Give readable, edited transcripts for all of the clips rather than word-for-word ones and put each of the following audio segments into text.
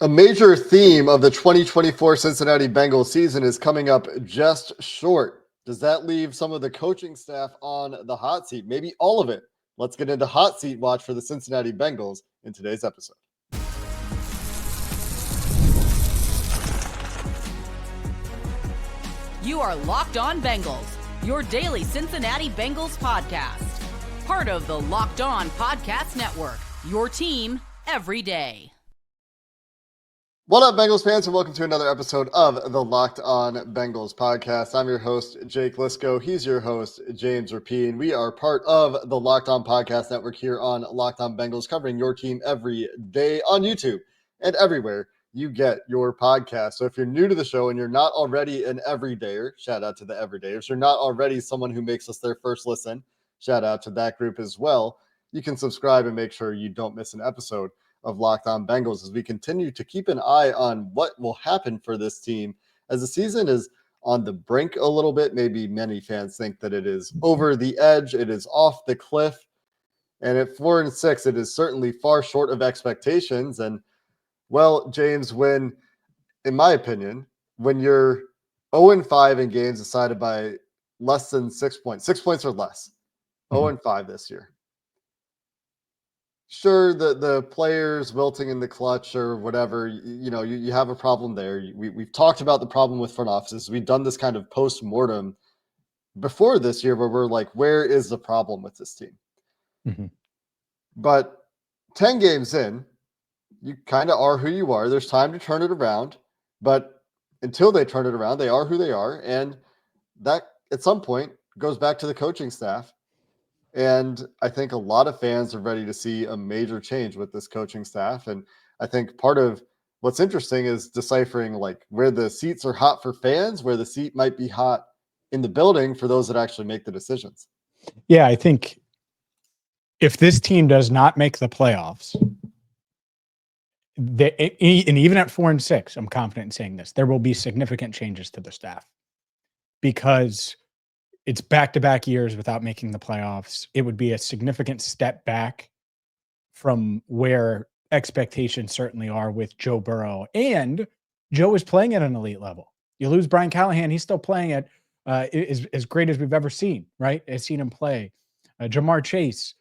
A major theme of the 2024 Cincinnati Bengals season is coming up just short. Does that leave some of the coaching staff on the hot seat? Maybe all of it. Let's get into hot seat watch for the Cincinnati Bengals in today's episode. You are Locked On Bengals, your daily Cincinnati Bengals podcast. Part of the Locked On Podcast Network, your team every day. What up, Bengals fans, and welcome to another episode of the Locked On Bengals podcast. I'm your host, Jake Liscow. He's your host, James Rapien. We are part of the Locked On Podcast Network here on Locked On Bengals, covering your team every day on YouTube and everywhere you get your podcast. So if you're new to the show and you're not already an everydayer, shout out to the everydayers. You're not already someone who makes us their first listen, shout out to that group as well. You can subscribe and make sure you don't miss an episode of Locked On Bengals as we continue to keep an eye on what will happen for this team as the season is on the brink a little bit. Maybe many fans think that it is over the edge, it is off the cliff, and at 4-6, it is certainly far short of expectations. And well, James, when, in my opinion, when you're 0-5 in games decided by less than 6 points, 6 points or less, 0-5 this year. Sure, the players wilting in the clutch or whatever, you have a problem there. We've talked about the problem with front offices. We've done this kind of post-mortem before this year where we're like, where is the problem with this team? Mm-hmm. But 10 games in, you kind of are who you are. There's time to turn it around. But until they turn it around, they are who they are. And that, at some point, goes back to the coaching staff. And I think a lot of fans are ready to see a major change with this coaching staff. And I think part of what's interesting is deciphering like where the seats are hot for fans, where the seat might be hot in the building for those that actually make the decisions. Yeah, I think if this team does not make the playoffs, and even at 4-6, I'm confident in saying this, there will be significant changes to the staff because it's back-to-back years without making the playoffs. It would be a significant step back from where expectations certainly are with Joe Burrow. And Joe is playing at an elite level. You lose Brian Callahan, he's still playing at as great as we've ever seen, right? I've seen him play. Jamar Chase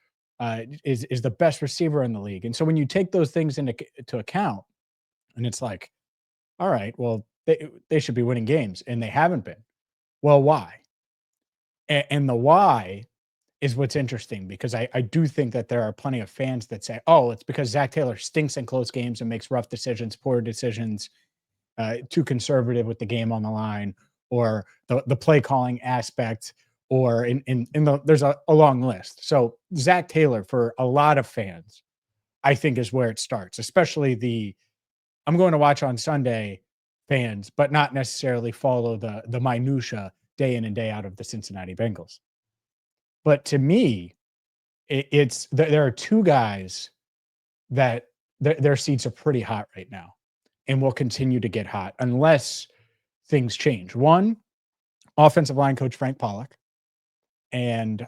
is the best receiver in the league. And so when you take those things into account, and it's like, all right, well, they should be winning games, and they haven't been. Well, why? And the why is what's interesting, because I do think that there are plenty of fans that say, oh, it's because Zac Taylor stinks in close games and makes rough decisions, poor decisions, too conservative with the game on the line, or the play calling aspect, or there's a long list. So Zac Taylor, for a lot of fans, I think is where it starts, especially I'm going to watch on Sunday fans, but not necessarily follow the minutia day in and day out of the Cincinnati Bengals. But to me, there are two guys that their seats are pretty hot right now and will continue to get hot unless things change. One, offensive line coach Frank Pollack. And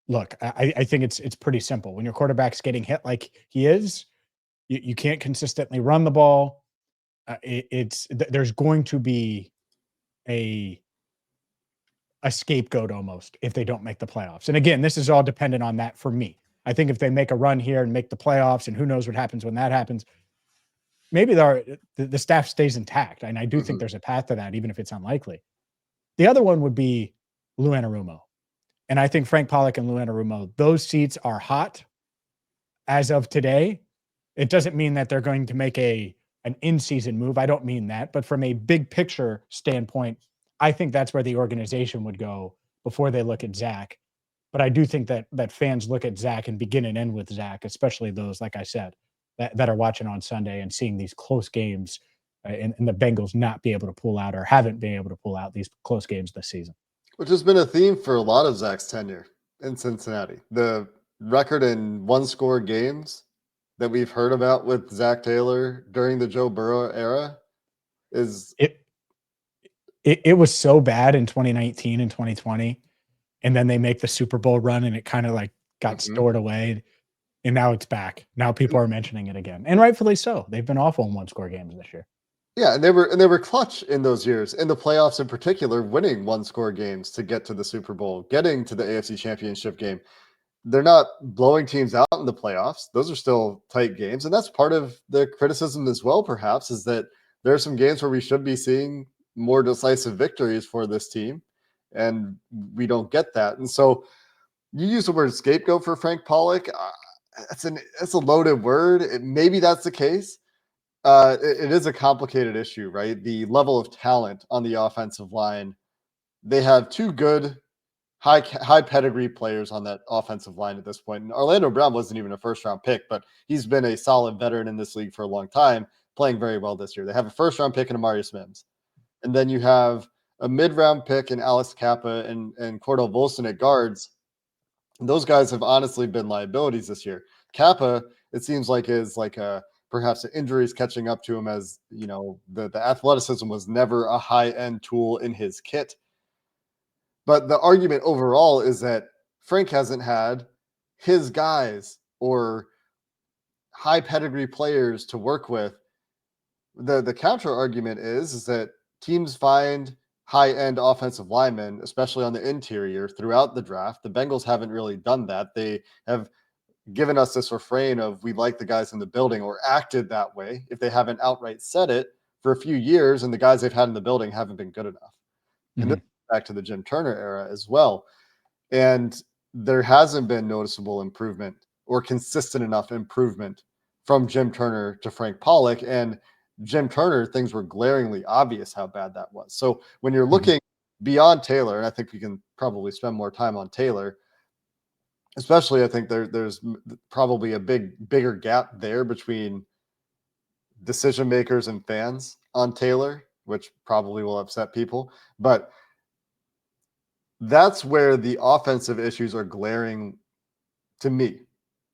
look, I think it's pretty simple. When your quarterback's getting hit like he is, you can't consistently run the ball. There's going to be a scapegoat almost if they don't make the playoffs. And again, this is all dependent on that for me. I think if they make a run here and make the playoffs, and who knows what happens when that happens, maybe the staff stays intact. And I do think there's a path to that, even if it's unlikely. The other one would be Lou Anarumo. And I think Frank Pollack and Lou Anarumo, those seats are hot as of today. It doesn't mean that they're going to make an in-season move. I don't mean that. But from a big picture standpoint, I think that's where the organization would go before they look at Zac. But I do think that fans look at Zac and begin and end with Zac, especially those, like I said, that are watching on Sunday and seeing these close games and the Bengals not be able to pull out or haven't been able to pull out these close games this season. Which has been a theme for a lot of Zac's tenure in Cincinnati. The record in one-score games that we've heard about with Zac Taylor during the Joe Burrow era is It was so bad in 2019 and 2020, and then they make the Super Bowl run, and it kind of like got stored away. And now it's back. Now people are mentioning it again, and rightfully so. They've been awful in one-score games this year. Yeah, and they were clutch in those years, in the playoffs in particular, winning one-score games to get to the Super Bowl, getting to the AFC Championship game. They're not blowing teams out in the playoffs. Those are still tight games, and that's part of the criticism as well, perhaps, is that there are some games where we should be seeing more decisive victories for this team, and we don't get that. And so you use the word scapegoat for Frank Pollack. It's a loaded word. Maybe that's the case. It is a complicated issue, right? The level of talent on the offensive line. They have two good high pedigree players on that offensive line at this point. And Orlando Brown wasn't even a first round pick, but he's been a solid veteran in this league for a long time, playing very well this year. They have a first round pick in Amarius Mims. And then you have a mid round pick in Alex Kappa and Cordell Volson at guards. Those guys have honestly been liabilities this year. Kappa, it seems like, is like perhaps the injuries catching up to him, as you know, the athleticism was never a high end tool in his kit. But the argument overall is that Frank hasn't had his guys or high pedigree players to work with. The counter argument is that teams find high end offensive linemen, especially on the interior, throughout the draft. The Bengals haven't really done that. They have given us this refrain of we like the guys in the building, or acted that way if they haven't outright said it for a few years, and the guys they've had in the building haven't been good enough. And this is back to the Jim Turner era as well. And there hasn't been noticeable improvement or consistent enough improvement from Jim Turner to Frank Pollack. And Jim Turner, things were glaringly obvious how bad that was. So when you're looking beyond Taylor, and I think we can probably spend more time on Taylor, especially I think there's probably a bigger gap there between decision makers and fans on Taylor, which probably will upset people. But that's where the offensive issues are glaring to me.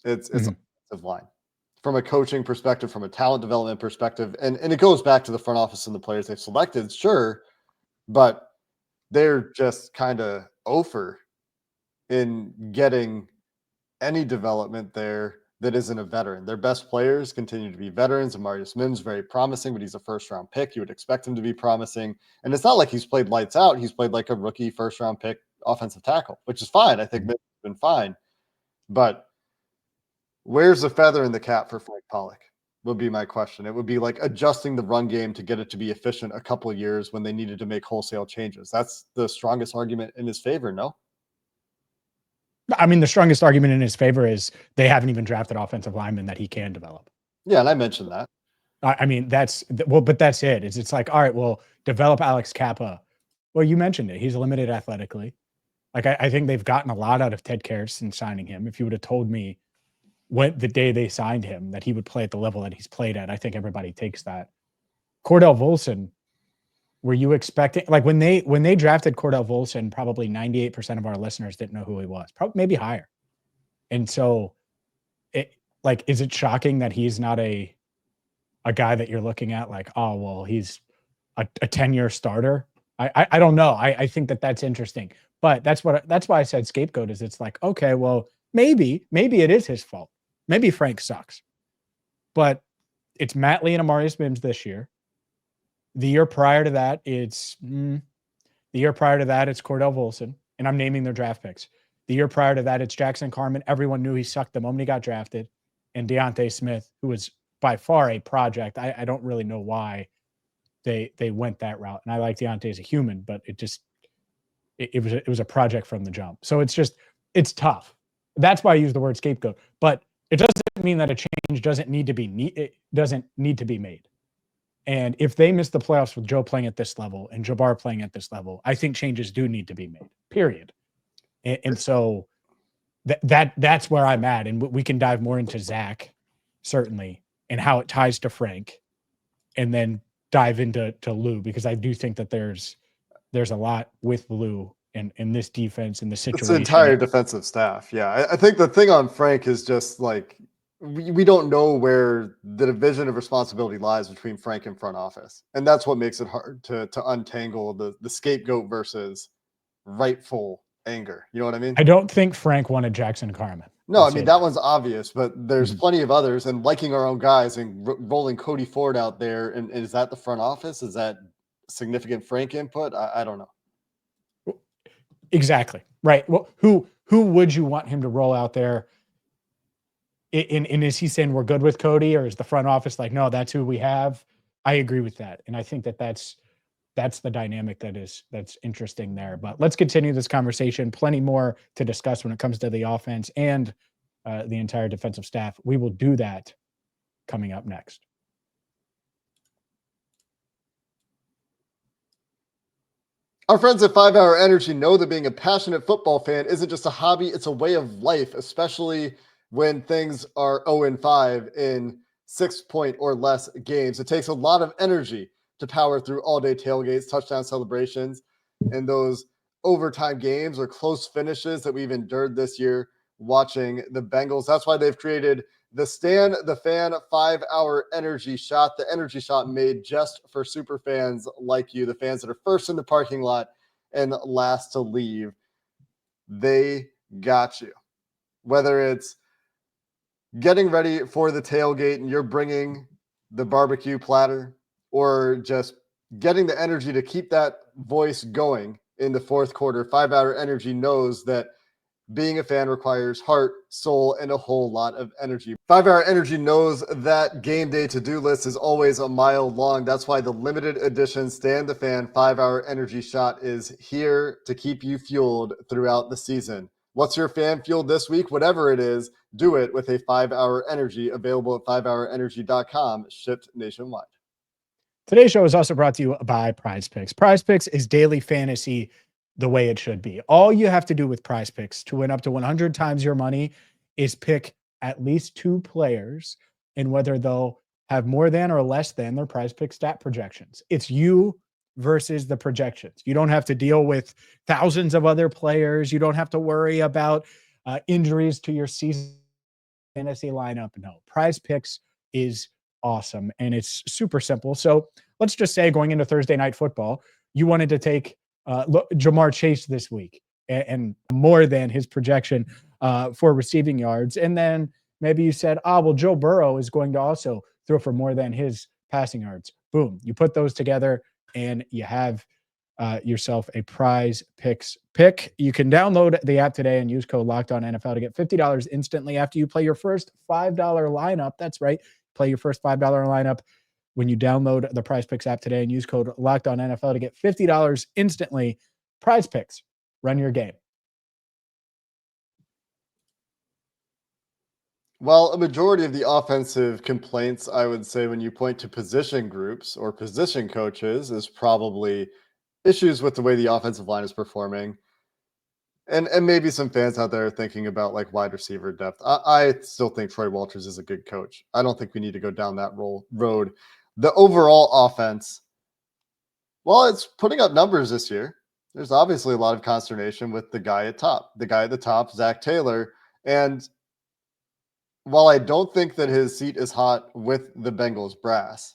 It's offensive line. From a coaching perspective, from a talent development perspective, and it goes back to the front office and the players they've selected, sure, but they're just kind of over in getting any development there that isn't a veteran. Their best players continue to be veterans. Amarius Mims, very promising, but he's a first-round pick. You would expect him to be promising. And it's not like he's played lights out. He's played like a rookie first-round pick offensive tackle, which is fine. I think Mims has been fine. But where's the feather in the cap for Frank Pollack would be my question. It would be like adjusting the run game to get it to be efficient a couple of years when they needed to make wholesale changes. That's the strongest argument in his favor, no? I mean, the strongest argument in his favor is they haven't even drafted offensive linemen that he can develop. Yeah, and I mentioned that. I mean, but that's it. It's like, all right, well, develop Alex Kappa. Well, you mentioned it. He's limited athletically. Like, I think they've gotten a lot out of Ted Karras since signing him. If you would have told me the day they signed him that he would play at the level that he's played at, I think everybody takes that. Cordell Volson, were you expecting, like when they drafted Cordell Volson, probably 98% of our listeners didn't know who he was, probably maybe higher. And so is it shocking that he's not a guy that you're looking at like, oh, well, he's a 10-year starter? I don't know. I think that's interesting, but that's why I said scapegoat is it's like, okay, well, maybe it is his fault. Maybe Frank sucks, but it's Matt Lee and Amarius Mims this year. The year prior to that, it's Cordell Volson, and I'm naming their draft picks. The year prior to that, it's Jackson Carman. Everyone knew he sucked the moment he got drafted. And Deontay Smith, who was by far a project. I don't really know why they went that route. And I like Deontay as a human, but it was a project from the jump. So it's tough. That's why I use the word scapegoat. But it doesn't mean that a change doesn't need to be made. And if they miss the playoffs with Joe playing at this level and Jabbar playing at this level, I think changes do need to be made, period. And so that's where I'm at. And we can dive more into Zac, certainly, and how it ties to Frank, and then dive into Lou, because I do think that there's a lot with Lou in this defense and the situation. It's the entire defensive staff. Yeah. I think the thing on Frank is just like, we don't know where the division of responsibility lies between Frank and front office. And that's what makes it hard to untangle the scapegoat versus rightful anger. You know what I mean? I don't think Frank wanted Jackson Carman. No, I'll I mean, say that that. one's obvious, but there's Mhm. plenty of others, and liking our own guys and rolling Cody Ford out there. And is that the front office? Is that significant Frank input? I don't know. Exactly. Right. Well, who would you want him to roll out there? And is he saying we're good with Cody, or is the front office like, no, that's who we have? I agree with that, and I think that's the dynamic that's interesting there. But let's continue this conversation. Plenty more to discuss when it comes to the offense and the entire defensive staff. We will do that coming up next. Our friends at 5 Hour Energy know that being a passionate football fan isn't just a hobby, it's a way of life, especially when things are 0-5 in 6 point or less games. It takes a lot of energy to power through all day tailgates, touchdown celebrations, and those overtime games or close finishes that we've endured this year watching the Bengals. That's why they've created the Stan the Fan 5 Hour Energy Shot, the energy shot made just for super fans like you, the fans that are first in the parking lot and last to leave. They got you. Whether it's getting ready for the tailgate and you're bringing the barbecue platter, or just getting the energy to keep that voice going in the fourth quarter, 5 Hour Energy knows that being a fan requires heart, soul, and a whole lot of energy. 5 Hour Energy knows that game day to-do list is always a mile long. That's why the limited edition Stan the Fan 5 Hour Energy Shot is here to keep you fueled throughout the season. What's your fan fuel this week? Whatever it is, do it with a 5 Hour Energy, available at 5hourenergy.com, shipped nationwide. Today's show is also brought to you by Prize Picks. Prize Picks is daily fantasy the way it should be. All you have to do with Prize Picks to win up to 100 times your money is pick at least two players and whether they'll have more than or less than their Prize Pick stat projections. It's you versus the projections. You don't have to deal with thousands of other players. You don't have to worry about injuries to your season fantasy lineup. No, Prize Picks is awesome and it's super simple. So let's just say going into Thursday night football, you wanted to take Jamar Chase this week and more than his projection for receiving yards. And then maybe you said, well, Joe Burrow is going to also throw for more than his passing yards. Boom. You put those together and you have yourself a Prize Picks pick. You can download the app today and use code LOCKEDONNFL to get $50 instantly after you play your first $5 lineup. That's right. Play your first $5 lineup when you download the Prize Picks app today and use code LOCKEDONNFL to get $50 instantly. Prize Picks. Run your game. Well, a majority of the offensive complaints, I would say, when you point to position groups or position coaches, is probably issues with the way the offensive line is performing. And maybe some fans out there are thinking about like wide receiver depth. I still think Troy Walters is a good coach. I don't think we need to go down that road. The overall offense, well, it's putting up numbers this year. There's obviously a lot of consternation with the guy at top, Zac Taylor. And while I don't think that his seat is hot with the Bengals brass,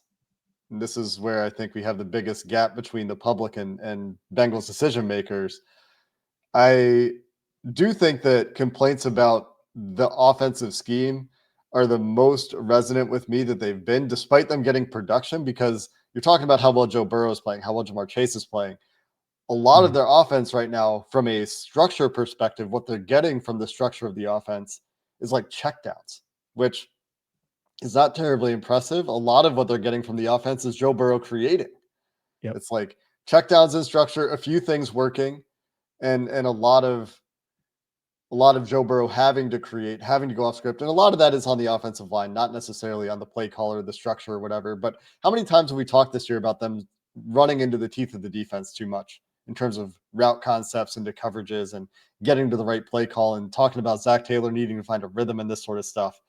and this is where I think we have the biggest gap between the public and Bengals decision makers, I do think that complaints about the offensive scheme are the most resonant with me that they've been, despite them getting production, because you're talking about how well Joe Burrow is playing, how well Jamar Chase is playing. A lot of their offense right now, from a structure perspective, what they're getting from the structure of the offense is like checkdowns, which is not terribly impressive. A lot of what they're getting from the offense is Joe Burrow creating. Yep. It's like checkdowns in structure, a few things working, and a lot of Joe Burrow having to create, having to go off script. And a lot of that is on the offensive line, not necessarily on the play caller, the structure or whatever. But how many times have we talked this year about them running into the teeth of the defense too much in terms of route concepts into coverages and getting to the right play call, and talking about Zac Taylor needing to find a rhythm and this sort of stuff?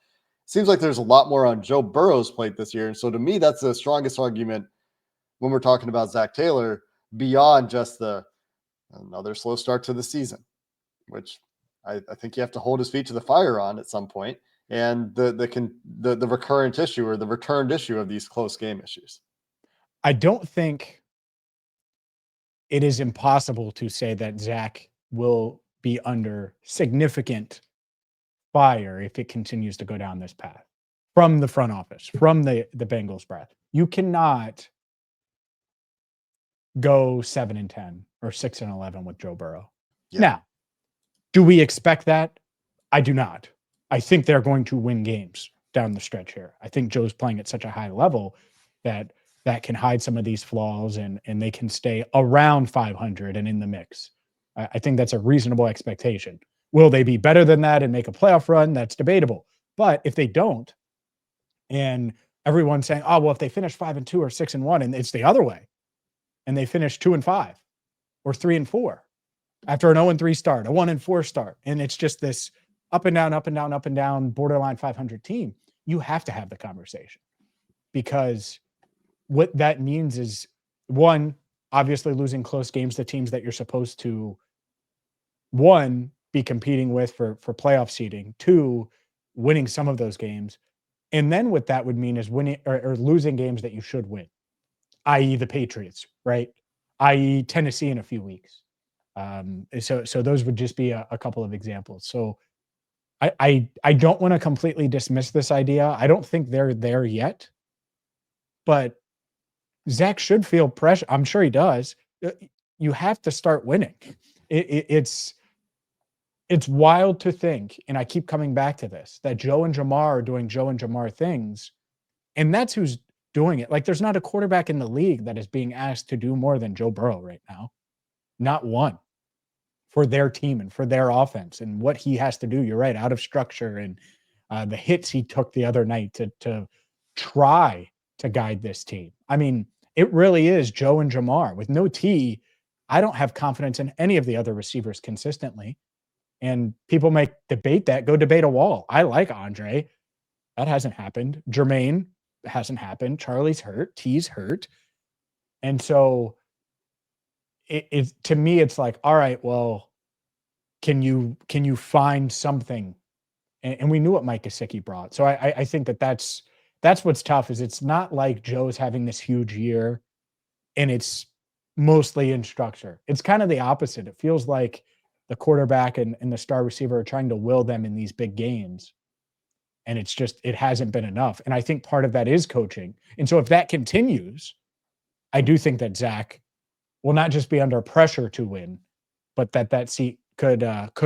Seems like there's a lot more on Joe Burrow's plate this year. And so to me, that's the strongest argument when we're talking about Zac Taylor, beyond just another slow start to the season, which I think you have to hold his feet to the fire on at some point, and the recurrent issue or the returned issue of these close game issues. I don't think it is impossible to say that Zach will be under significant fire if it continues to go down this path from the front office, from the Bengals breath. You cannot go 7-10 or 6-11 with Joe Burrow. Yeah. Now, do we expect that? I do not. I think they're going to win games down the stretch here. I think Joe's playing at such a high level that can hide some of these flaws and they can stay around 500 and in the mix. I think that's a reasonable expectation. Will they be better than that and make a playoff run? That's debatable. But if they don't, and everyone's saying, oh, well, if they finish 5-2 or 6-1, and it's the other way, and they finish 2-5 or 3-4 after an 0-3 start, a 1-4 start, and it's just this up and down, up and down, up and down, borderline 500 team, you have to have the conversation, because what that means is, one, obviously losing close games to teams that you're supposed to, one, be competing with for playoff seeding, two, winning some of those games. And then what that would mean is winning or losing games that you should win, i.e. the Patriots, right? i.e. Tennessee in a few weeks. So those would just be a couple of examples. So I don't want to completely dismiss this idea. I don't think they're there yet, but Zach should feel pressure. I'm sure he does. You have to start winning. It's wild to think, and I keep coming back to this, that Joe and Jamar are doing Joe and Jamar things, and that's who's doing it. Like, there's not a quarterback in the league that is being asked to do more than Joe Burrow right now. Not one, for their team and for their offense and what he has to do. You're right, out of structure, and the hits he took the other night to try to guide this team. I mean, it really is Joe and Jamar. With no T, I don't have confidence in any of the other receivers consistently. And people may debate that. Go debate a wall. I like Andre. That hasn't happened. Jermaine hasn't happened. Charlie's hurt. T's hurt. And so it to me, it's like, all right, well, can you find something? And we knew what Mike Gesicki brought. So I think that's what's tough, is it's not like Joe's having this huge year and it's mostly in structure. It's kind of the opposite. It feels like the quarterback and the star receiver are trying to will them in these big games. And it's just, it hasn't been enough. And I think part of that is coaching. And so if that continues, I do think that Zach will not just be under pressure to win, but that seat could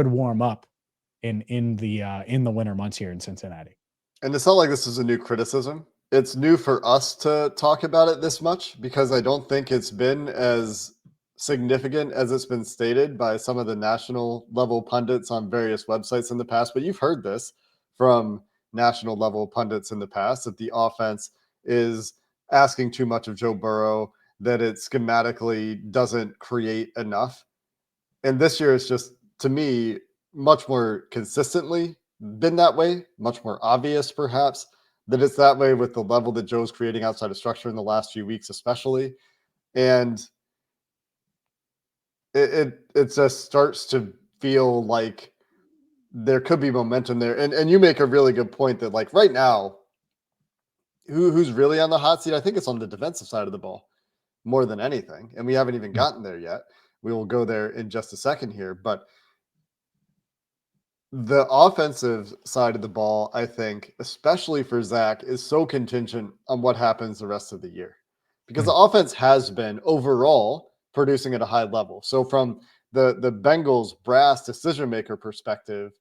warm up in the winter months here in Cincinnati. And it's not like this is a new criticism. It's new for us to talk about it this much, because I don't think it's been as significant as it's been stated by some of the national level pundits on various websites in the past. But you've heard this from national level pundits in the past, that the offense is asking too much of Joe Burrow, that it schematically doesn't create enough. And this year is just, to me, much more consistently been that way, much more obvious perhaps that it's that way with the level that Joe's creating outside of structure in the last few weeks especially. And it just starts to feel like there could be momentum there. And you make a really good point that, like, right now, who's really on the hot seat? I think it's on the defensive side of the ball more than anything. And we haven't even gotten there yet. We will go there in just a second here. But the offensive side of the ball, I think, especially for Zach, is so contingent on what happens the rest of the year, because the offense has been overall producing at a high level. So from the Bengals brass decision maker perspective,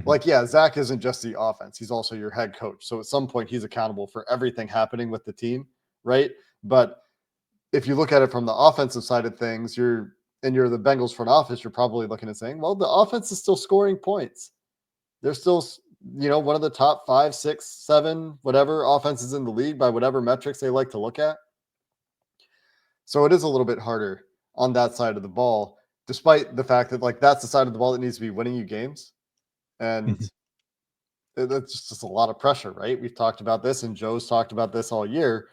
like, yeah, Zach isn't just the offense. He's also your head coach. So at some point he's accountable for everything happening with the team. Right. But if you look at it from the offensive side of things, you're the Bengals front office, you're probably looking at saying, well, the offense is still scoring points. They're still, one of the top 5, 6, 7, whatever offenses in the league by whatever metrics they like to look at. So it is a little bit harder on that side of the ball, despite the fact that, like, that's the side of the ball that needs to be winning you games. And it's just a lot of pressure, right? We've talked about this, and Joe's talked about this all year,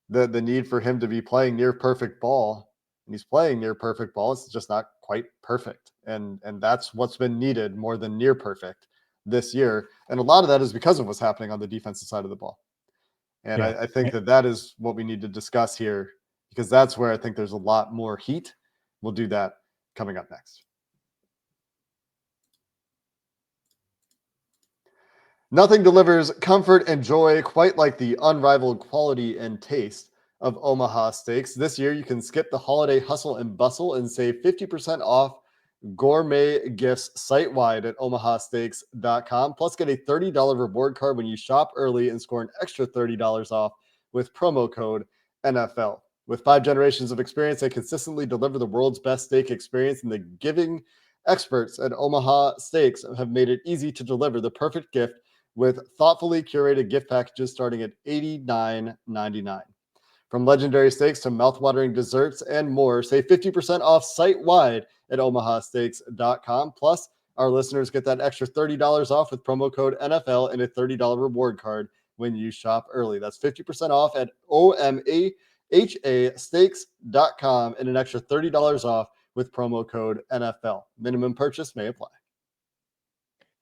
the need for him to be playing near perfect ball. And he's playing near perfect ball. It's just not quite perfect. And that's what's been needed more than near perfect this year. And a lot of that is because of what's happening on the defensive side of the ball. And I think that is what we need to discuss here, because that's where I think there's a lot more heat. We'll do that coming up next. Nothing delivers comfort and joy quite like the unrivaled quality and taste of Omaha Steaks. This year, you can skip the holiday hustle and bustle and save 50% off gourmet gifts site-wide at omahasteaks.com. Plus, get a $30 reward card when you shop early and score an extra $30 off with promo code NFL. With 5 generations of experience, they consistently deliver the world's best steak experience, and the giving experts at Omaha Steaks have made it easy to deliver the perfect gift with thoughtfully curated gift packages starting at $89.99. From legendary steaks to mouthwatering desserts and more, save 50% off site-wide at omahasteaks.com. Plus, our listeners get that extra $30 off with promo code NFL and a $30 reward card when you shop early. That's 50% off at omahasteaks.com and an extra $30 off with promo code NFL. Minimum purchase may apply.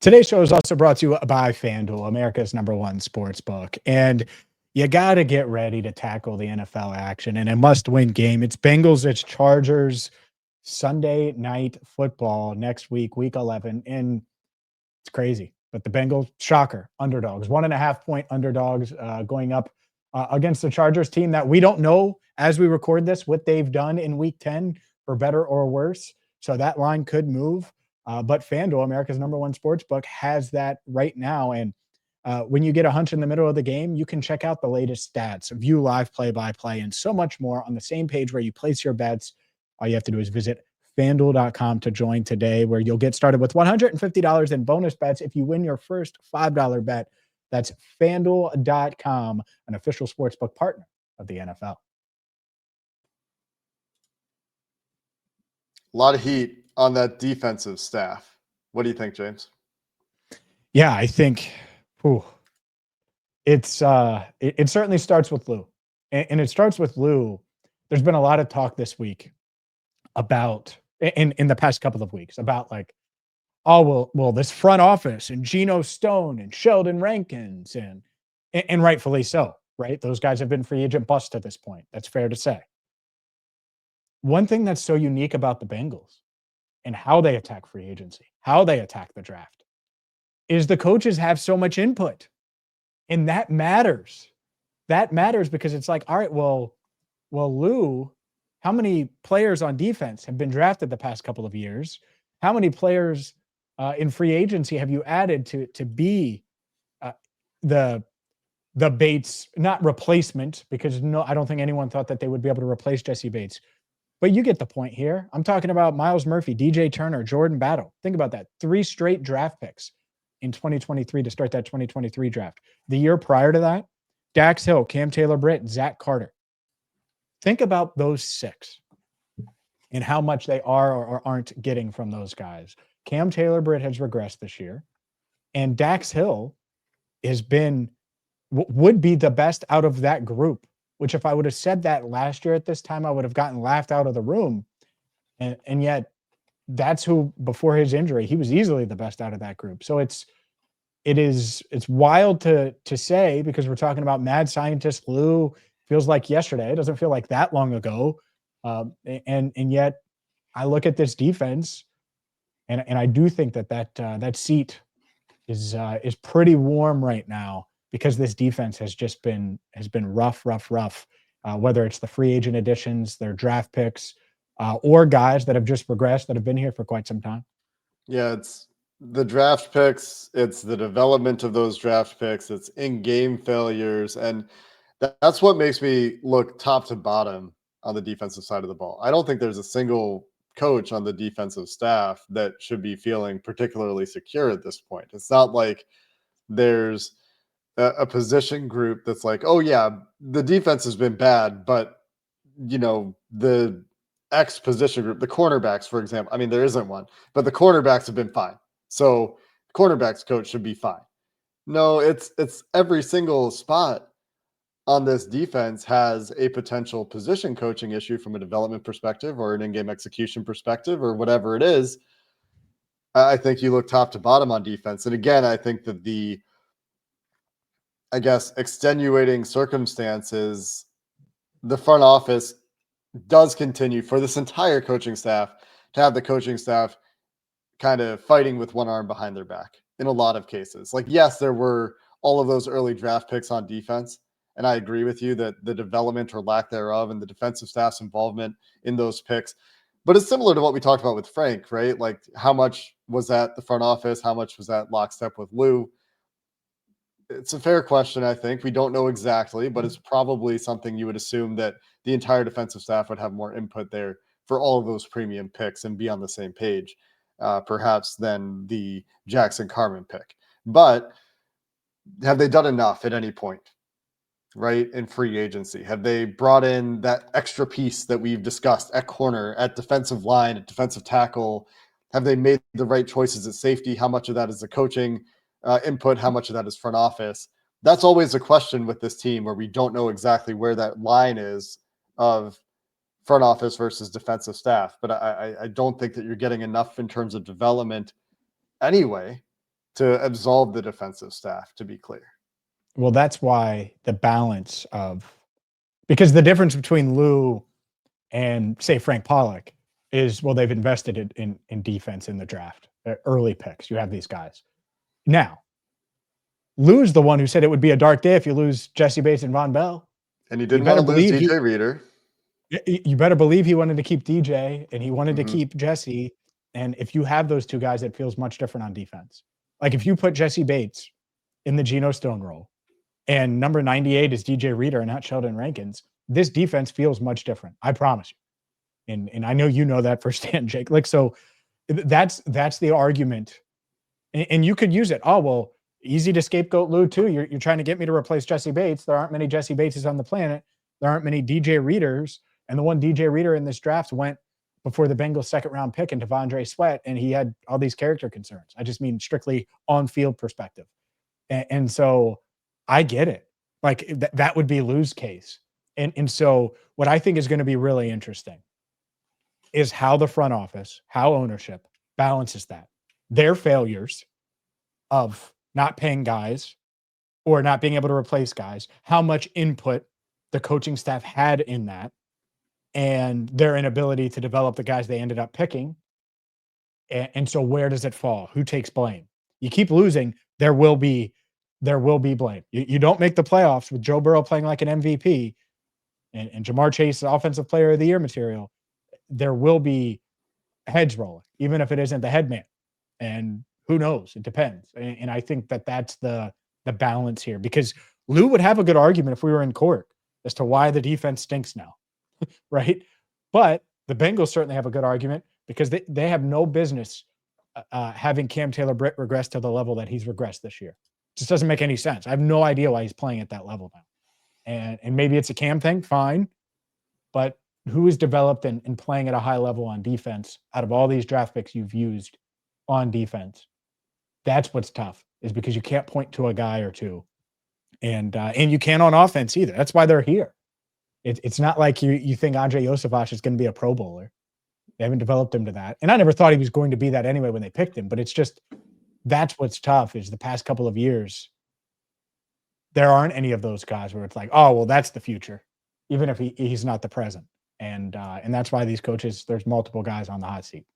Today's show is also brought to you by FanDuel, America's #1 sports book. And you got to get ready to tackle the NFL action in a must-win game. It's Bengals, it's Chargers, Sunday night football next week, week 11. And it's crazy. But the Bengals, shocker, underdogs, 1.5-point underdogs going up against the Chargers team that we don't know as we record this what they've done in week 10 for better or worse. So that line could move. But FanDuel, America's #1 sports book, has that right now. And when you get a hunch in the middle of the game, you can check out the latest stats, view live play-by-play, and so much more on the same page where you place your bets. All you have to do is visit FanDuel.com to join today, where you'll get started with $150 in bonus bets if you win your first $5 bet. That's FanDuel.com, an official sportsbook partner of the NFL. A lot of heat on that defensive staff. What do you think, James? Yeah, I think it certainly starts with Lou. And it starts with Lou. There's been a lot of talk this week about, in the past couple of weeks, about like, oh, well, this front office and Geno Stone and Sheldon Rankins and rightfully so, right? Those guys have been free agent busts to this point. That's fair to say. One thing that's so unique about the Bengals and how they attack free agency, how they attack the draft, is the coaches have so much input. And that matters. That matters because it's like, all right, well, Lou, how many players on defense have been drafted the past couple of years? How many players in free agency have you added to be the Bates, not replacement, because no, I don't think anyone thought that they would be able to replace Jesse Bates. But you get the point here. I'm talking about Miles Murphy, DJ Turner, Jordan Battle. Think about that. 3 straight draft picks in 2023 to start that 2023 draft. The year prior to that, Dax Hill, Cam Taylor-Britt, Zach Carter. Think about those 6 and how much they are or aren't getting from those guys. Cam Taylor-Britt has regressed this year, and Dax Hill would be the best out of that group, which if I would have said that last year at this time, I would have gotten laughed out of the room. And yet that's who, before his injury, he was easily the best out of that group. So it's wild to say, because we're talking about mad scientist Lou. Feels like yesterday. It doesn't feel like that long ago. And yet I look at this defense and I do think that seat is pretty warm right now, because this defense has been rough, whether it's the free agent additions, their draft picks, or guys that have just regressed that have been here for quite some time. Yeah, it's the draft picks, it's the development of those draft picks, it's in-game failures, and that's what makes me look top to bottom on the defensive side of the ball. I don't think there's a single coach on the defensive staff that should be feeling particularly secure at this point. It's not like there's a position group that's like, oh yeah, the defense has been bad, but the X position group, the cornerbacks, for example, I mean, there isn't one, but the cornerbacks have been fine. So cornerbacks coach should be fine. No, it's every single spot on this defense has a potential position coaching issue from a development perspective or an in-game execution perspective or whatever it is. I think you look top to bottom on defense. And again, I think that the extenuating circumstances, the front office does continue for this entire coaching staff to have the coaching staff kind of fighting with one arm behind their back. in a lot of cases. Like, yes, there were all of those early draft picks on defense. And I agree with you that the development or lack thereof and the defensive staff's involvement in those picks. But it's similar to what we talked about with Frank, right? Like, how much was that the front office? How much was that lockstep with Lou? It's a fair question, I think. We don't know exactly, but it's probably something you would assume that the entire defensive staff would have more input there for all of those premium picks and be on the same page, perhaps, than the Jackson Carman pick. But have they done enough at any point, right, in free agency? Have they brought in that extra piece that we've discussed at corner, at defensive line, at defensive tackle? Have they made the right choices at safety? How much of that is the coaching input? How much of that is front office? That's always a question with this team where we don't know exactly where that line is of front office versus defensive staff. But I don't think that you're getting enough in terms of development anyway to absolve the defensive staff, to be clear. Well, that's why the balance of, because the difference between Lou and say Frank Pollack is, well, they've invested in defense in the draft, early picks. You have these guys. Now, Lou's the one who said it would be a dark day if you lose Jesse Bates and Von Bell. And you didn't want to lose DJ Reader. You better believe he wanted to keep DJ and he wanted to keep Jesse. And if you have those two guys, it feels much different on defense. Like if you put Jesse Bates in the Geno Stone role and number 98 is DJ Reader and not Sheldon Rankins, this defense feels much different. I promise you. And I know you know that firsthand, Jake. Like, so that's the argument. And you could use it. Oh, well, easy to scapegoat Lou too. You're trying to get me to replace Jesse Bates. There aren't many Jesse Bateses on the planet. There aren't many DJ Readers. And the one DJ Reader in this draft went before the Bengals' second-round pick into Devondre Sweat, and he had all these character concerns. I just mean strictly on-field perspective. And so I get it. Like that would be Lou's case. And so what I think is going to be really interesting is how the front office, how ownership balances that. Their failures of not paying guys or not being able to replace guys, how much input the coaching staff had in that, and their inability to develop the guys they ended up picking. And so where does it fall? Who takes blame? You keep losing, there will be blame. You don't make the playoffs with Joe Burrow playing like an MVP and Jamar Chase, offensive player of the year material. There will be heads rolling, even if it isn't the head man. And who knows? It depends. And I think that's the balance here, because Lou would have a good argument if we were in court as to why the defense stinks now. Right. But the Bengals certainly have a good argument because they have no business having Cam Taylor Britt regress to the level that he's regressed this year. It just doesn't make any sense. I have no idea why he's playing at that level now. And maybe it's a Cam thing, fine. But who is developed and playing at a high level on defense out of all these draft picks you've used on defense? That's what's tough, is because you can't point to a guy or two. And you can't on offense either. That's why they're here. It's not like you think Andre Yosevich is going to be a Pro Bowler. They haven't developed him to that. And I never thought he was going to be that anyway when they picked him. But it's just, that's what's tough, is the past couple of years, there aren't any of those guys where it's like, oh, well, that's the future, even if he's not the present. And that's why these coaches, there's multiple guys on the hot seat.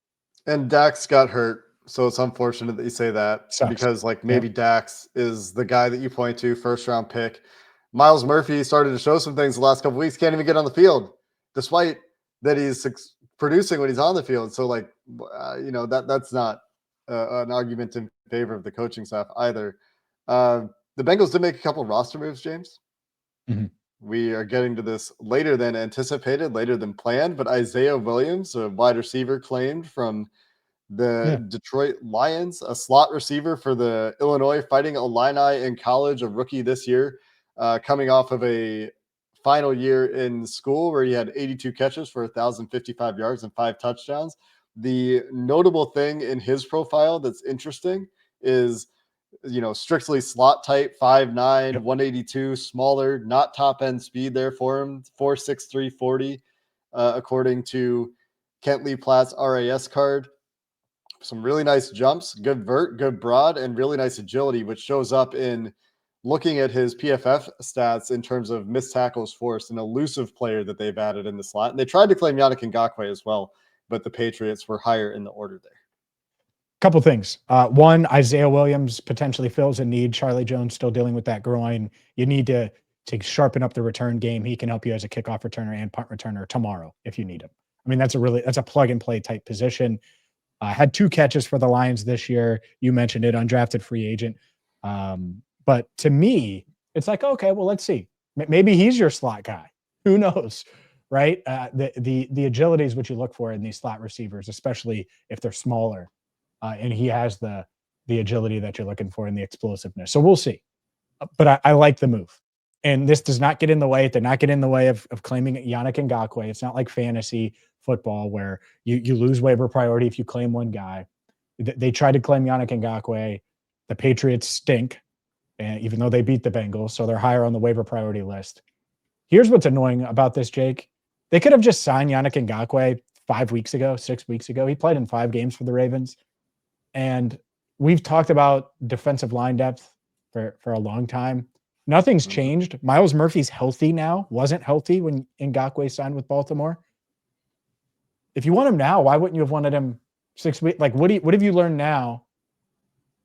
And Dax got hurt. So it's unfortunate that you say that. Sucks. Because maybe Dax is the guy that you point to, first round pick. Miles Murphy started to show some things the last couple of weeks, can't even get on the field, despite that he's producing when he's on the field. So that's not an argument in favor of the coaching staff either. The Bengals did make a couple of roster moves, James. Mm-hmm. We are getting to this later than anticipated, later than planned, but Isaiah Williams, a wide receiver claimed from the Detroit Lions, a slot receiver for the Illinois Fighting Illini in college, a rookie this year, coming off of a final year in school where he had 82 catches for 1,055 yards and 5 touchdowns. The notable thing in his profile that's interesting is, strictly slot type, 5'9", 182, smaller, not top end speed there for him, 4.63 40, according to Kent Lee Platt's RAS card. Some really nice jumps, good vert, good broad, and really nice agility, which shows up in looking at his PFF stats in terms of missed tackles forced, an elusive player that they've added in the slot. And they tried to claim Yannick Ngakoue as well, but the Patriots were higher in the order there. Couple things. One, Isaiah Williams potentially fills a need. Charlie Jones still dealing with that groin. You need to sharpen up the return game. He can help you as a kickoff returner and punt returner tomorrow if you need him. I mean, that's a plug and play type position. Had 2 catches for the Lions this year. You mentioned it, undrafted free agent. But to me, it's like, okay, well, let's see. Maybe he's your slot guy. Who knows, right? The agility is what you look for in these slot receivers, especially if they're smaller. And he has the agility that you're looking for and the explosiveness. So we'll see. But I like the move. And this does not get in the way. They're not getting in the way of claiming Yannick Ngakoue. It's not like fantasy football where you lose waiver priority if you claim one guy. They tried to claim Yannick Ngakoue. The Patriots stink, and even though they beat the Bengals, so they're higher on the waiver priority list. Here's what's annoying about this, Jake. They could have just signed Yannick Ngakoue 5 weeks ago, 6 weeks ago. He played in 5 games for the Ravens. And we've talked about defensive line depth for a long time. Nothing's changed. Myles Murphy's healthy now. Wasn't healthy when Ngakoue signed with Baltimore. If you want him now, why wouldn't you have wanted him 6 weeks? Like, what have you learned now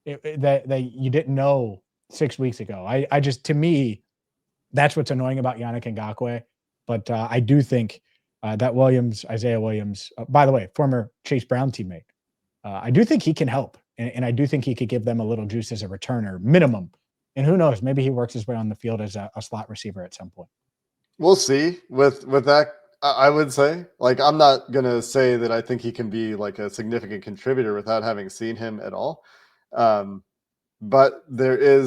that you didn't know 6 weeks ago? I just, to me, that's what's annoying about Yannick Ngakoue. But I do think that Isaiah Williams, by the way, former Chase Brown teammate, I do think he can help. And I do think he could give them a little juice as a returner, minimum. And who knows, maybe he works his way on the field as a slot receiver at some point. We'll see with that. I would say, like, I'm not going to say that I think he can be like a significant contributor without having seen him at all. But there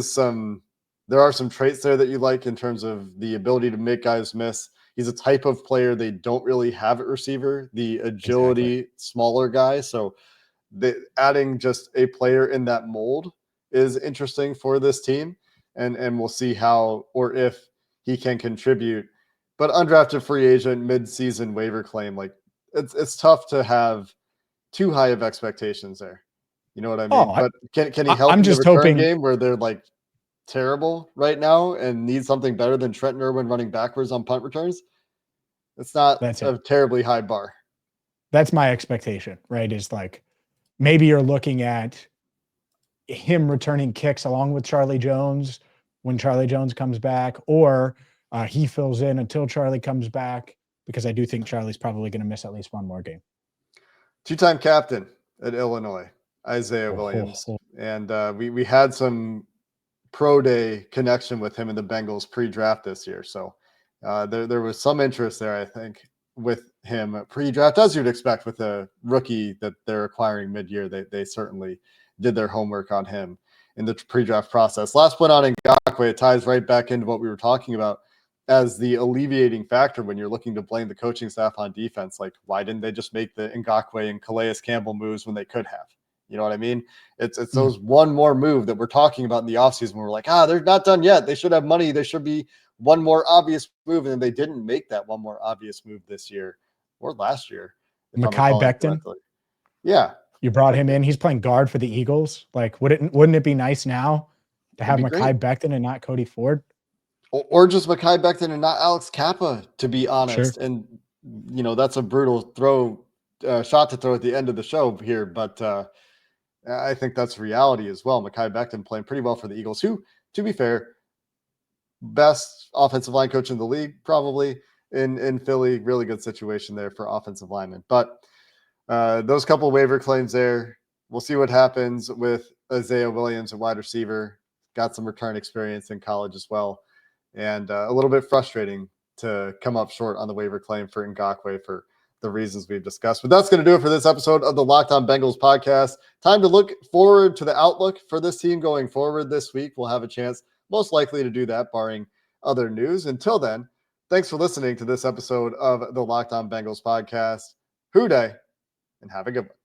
are some traits there that you like in terms of the ability to make guys miss. He's a type of player they don't really have at receiver, the agility, smaller guy. So adding just a player in that mold is interesting for this team. And we'll see how or if he can contribute. But undrafted free agent, mid-season waiver claim, like it's tough to have too high of expectations there. You know what I mean? But can he help in the return game where they're like terrible right now and need something better than Trenton Irwin running backwards on punt returns? It's not a terribly high bar. That's my expectation, right? Is like maybe you're looking at him returning kicks along with Charlie Jones when Charlie Jones comes back, or he fills in until Charlie comes back, because I do think Charlie's probably going to miss at least one more game. 2-time captain at Illinois, Isaiah Williams. And we had some pro day connection with him in the Bengals pre-draft this year. So there was some interest there, I think, with him pre-draft, as you'd expect with a rookie that they're acquiring mid-year. They certainly did their homework on him in the pre-draft process. Last point on Ngakoue, it ties right back into what we were talking about as the alleviating factor when you're looking to blame the coaching staff on defense. Like, why didn't they just make the Ngakoue and Calais Campbell moves when they could have? You know what I mean? It's those one more move that we're talking about in the offseason where we're like, they're not done yet. They should have money. There should be one more obvious move. And then they didn't make that one more obvious move this year or last year. Mekhi Becton. Yeah. You brought him in. He's playing guard for the Eagles. Like, wouldn't it be nice now to have Mekhi Becton and not Cody Ford? Or just Mekhi Becton and not Alex Kappa, to be honest. Sure. And, that's a brutal shot to throw at the end of the show here. But I think that's reality as well. Mekhi Becton playing pretty well for the Eagles, who, to be fair, best offensive line coach in the league, probably in Philly. Really good situation there for offensive linemen. But those couple waiver claims there. We'll see what happens with Isaiah Williams, a wide receiver. Got some return experience in college as well. And a little bit frustrating to come up short on the waiver claim for Ngakoue for the reasons we've discussed. But that's going to do it for this episode of the Locked On Bengals podcast. Time to look forward to the outlook for this team going forward this week. We'll have a chance, most likely, to do that, barring other news. Until then, thanks for listening to this episode of the Locked On Bengals podcast. Hoo day, and have a good one.